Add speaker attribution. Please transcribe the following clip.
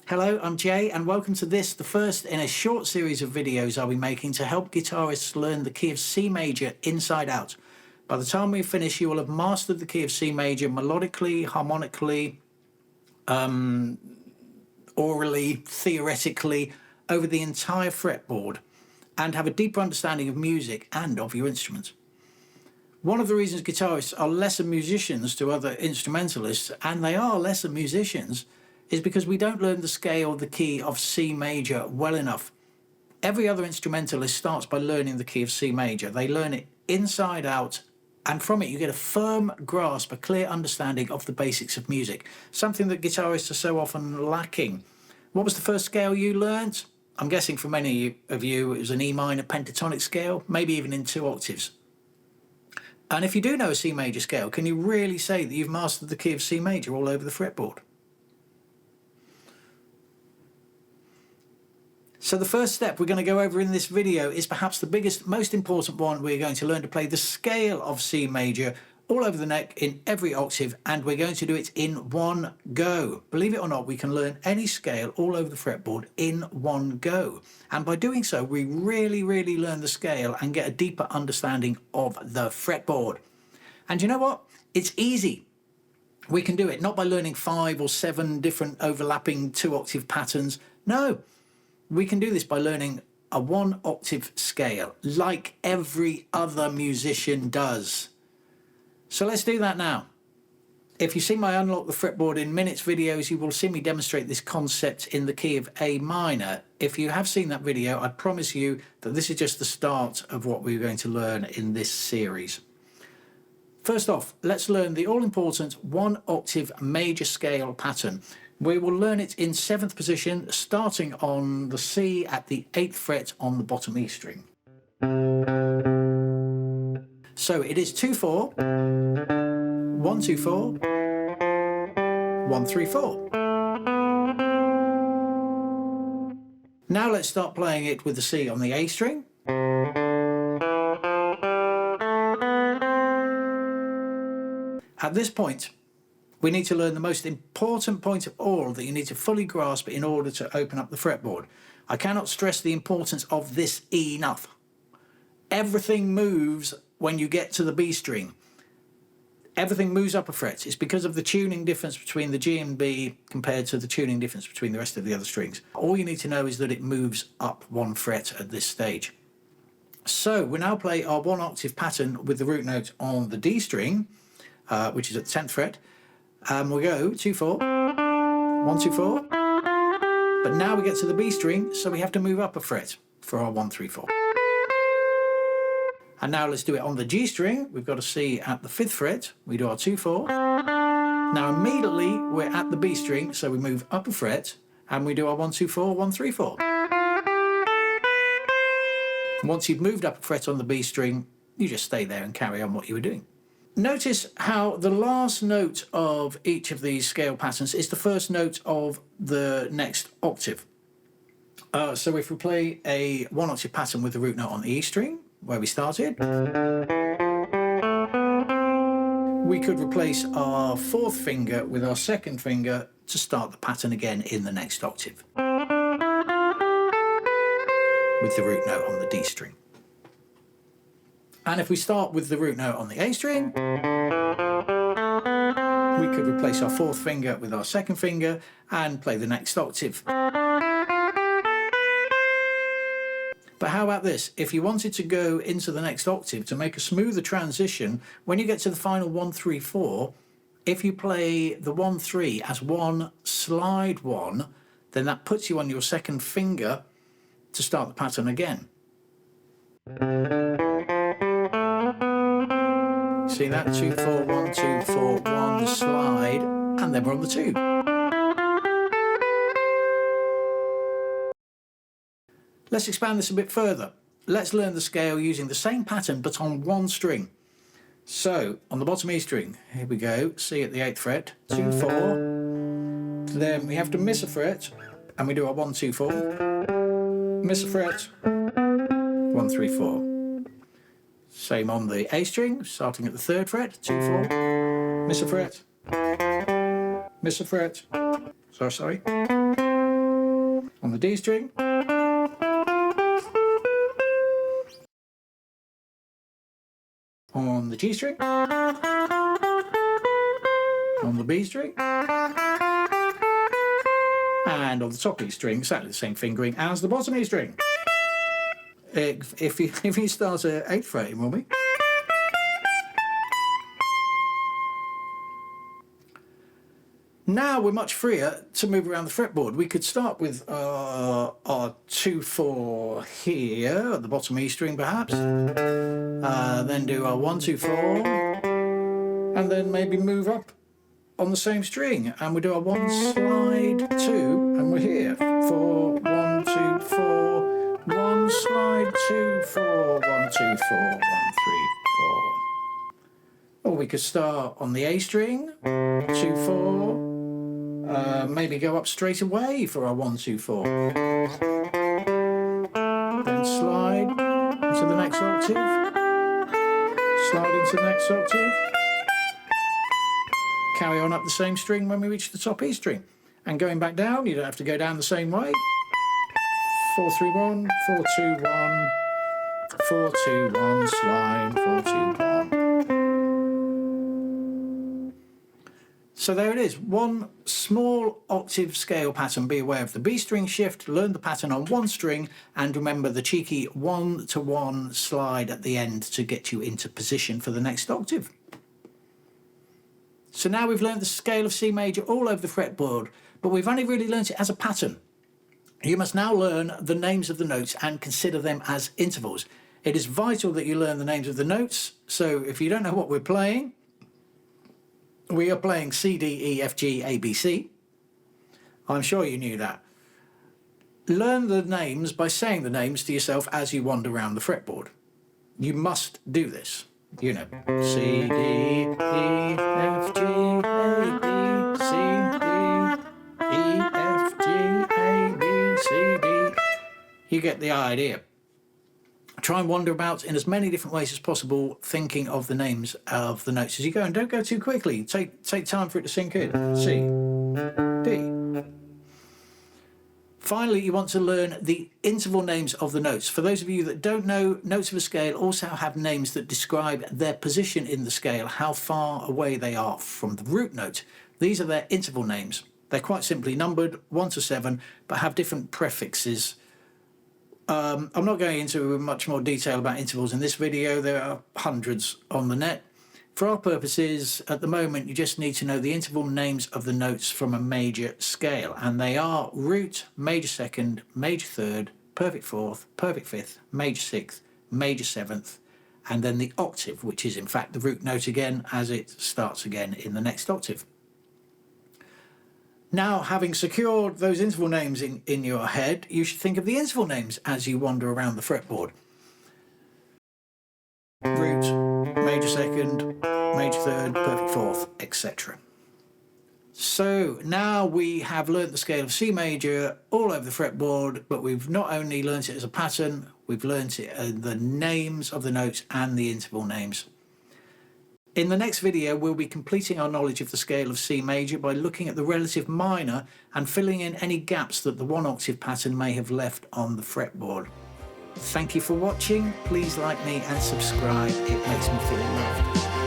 Speaker 1: Hello, I'm Jay and welcome to this, the first in a short series of videos I'll be making to help guitarists learn the key of C major inside out. By the time we finish, you will have mastered the key of C major melodically, harmonically, orally, theoretically, over the entire fretboard, and have a deeper understanding of music and of your instrument. One of the reasons guitarists are lesser musicians to other instrumentalists, and they are lesser musicians, is because we don't learn the scale, the key of C major well enough. Every other instrumentalist starts by learning the key of C major. They learn it inside out, and from it you get a firm grasp, a clear understanding of the basics of music, something that guitarists are so often lacking. What was the first scale you learnt? I'm guessing for many of you it was an E minor pentatonic scale, maybe even in 2 octaves. And if you do know a C major scale, can you really say that you've mastered the key of C major all over the fretboard? So the first step we're going to go over in this video is perhaps the biggest, most important one. We're going to learn to play the scale of C major all over the neck in every octave, and we're going to do it in one go. Believe it or not, we can learn any scale all over the fretboard in one go. And by doing so, we really learn the scale and get a deeper understanding of the fretboard. And you know what? It's easy. We can do it not by learning 5 or 7 different overlapping 2 octave patterns. No. We can do this by learning a 1 octave scale, like every other musician does. So let's do that now. If you see my Unlock the Fretboard in Minutes videos, you will see me demonstrate this concept in the key of A minor. If you have seen that video, I promise you that this is just the start of what we're going to learn in this series. First off, let's learn the all-important 1 octave major scale pattern. We will learn it in 7th position, starting on the C at the 8th fret on the bottom E string. So it is 2-4, 1-2-4, 1-3-4. Now let's start playing it with the C on the A string. At this point, we need to learn the most important point of all that you need to fully grasp in order to open up the fretboard. I cannot stress the importance of this enough. Everything moves when you get to the B string. Everything moves up a fret. It's because of the tuning difference between the G and B compared to the tuning difference between the rest of the other strings. All you need to know is that it moves up 1 fret at this stage. So we now play our 1 octave pattern with the root note on the D string, which is at the 10th fret. We'll go 2-4, 1-2-4, but now we get to the B string, so we have to move up a fret for our 1-3-4. And now let's do it on the G string. We've got a C at the 5th fret, we do our 2-4. Now immediately we're at the B string, so we move up a fret and we do our 1-2-4, 1-3-4. Once you've moved up a fret on the B string, you just stay there and carry on what you were doing. Notice how the last note of each of these scale patterns is the first note of the next octave. So if we play a 1 octave pattern with the root note on the E string, where we started, we could replace our 4th finger with our 2nd finger to start the pattern again in the next octave, with the root note on the D string. And if we start with the root note on the A string, we could replace our 4th finger with our 2nd finger and play the next octave. But how about this? If you wanted to go into the next octave to make a smoother transition, when you get to the final 1-3-4, if you play the 1-3 as 1 slide 1, then that puts you on your 2nd finger to start the pattern again. See that? 2-4, 1-2-4, 1 slide, and then we're on the 2. Let's expand this a bit further. Let's learn the scale using the same pattern but on 1 string. So on the bottom E string, here we go, C at the 8th fret, 2-4, then we have to miss a fret and we do our 1-2-4, miss a fret, 1-3-4. Same on the A string, starting at the 3rd fret, 2-4, miss a fret, miss a fret, sorry, on the D string, on the G string, on the B string, and on the top E string, exactly the same fingering as the bottom E string. If you start at 8th fret, will we? Now we're much freer to move around the fretboard. We could start with our 2-4 here at the bottom E string perhaps, then do our 1-2-4, and then maybe move up on the same string, and we do our 1 slide 2, and we're here. 4, 1, 2, 4, 1 slide 2, 4, 1, 2, 4, 1, 3, 4. Or we could start on the A string, 2, 4. Maybe go up straight away for our 1, 2, 4. Then slide into the next octave. Slide into the next octave. Carry on up the same string when we reach the top E string. And going back down, you don't have to go down the same way. 4, 3, 1, 4, 2, 1, 4, 2, 1, slide, 4, 2, 1. So there it is, one small octave scale pattern. Be aware of the B string shift, learn the pattern on one string, and remember the cheeky 1-to-1 slide at the end to get you into position for the next octave. So now we've learned the scale of C major all over the fretboard, but we've only really learnt it as a pattern. You must now learn the names of the notes and consider them as intervals. It is vital that you learn the names of the notes, so if you don't know what we're playing, we are playing C, D, E, F, G, A, B, C. I'm sure you knew that. Learn the names by saying the names to yourself as you wander around the fretboard. You must do this. You know, C, D, E, F, G, A, B, C, D, E, F, G, A, B, C, D. You get the idea. Try and wander about in as many different ways as possible, thinking of the names of the notes as you go, and don't go too quickly. Take time for it to sink in. C, D. Finally, you want to learn the interval names of the notes. For those of you that don't know, notes of a scale also have names that describe their position in the scale, how far away they are from the root note. These are their interval names. They're quite simply numbered 1 to 7, but have different prefixes. I'm not going into much more detail about intervals in this video. There are hundreds on the net. For our purposes, at the moment, you just need to know the interval names of the notes from a major scale, and they are root, major second, major third, perfect fourth, perfect fifth, major sixth, major seventh, and then the octave, which is in fact the root note again as it starts again in the next octave. Now, having secured those interval names in your head, you should think of the interval names as you wander around the fretboard. Root, major second, major third, perfect fourth, etc. So now we have learnt the scale of C major all over the fretboard, but we've not only learnt it as a pattern, we've learnt it the names of the notes and the interval names. In the next video, we'll be completing our knowledge of the scale of C major by looking at the relative minor and filling in any gaps that the one octave pattern may have left on the fretboard. Thank you for watching. Please like me and subscribe. It makes me feel loved.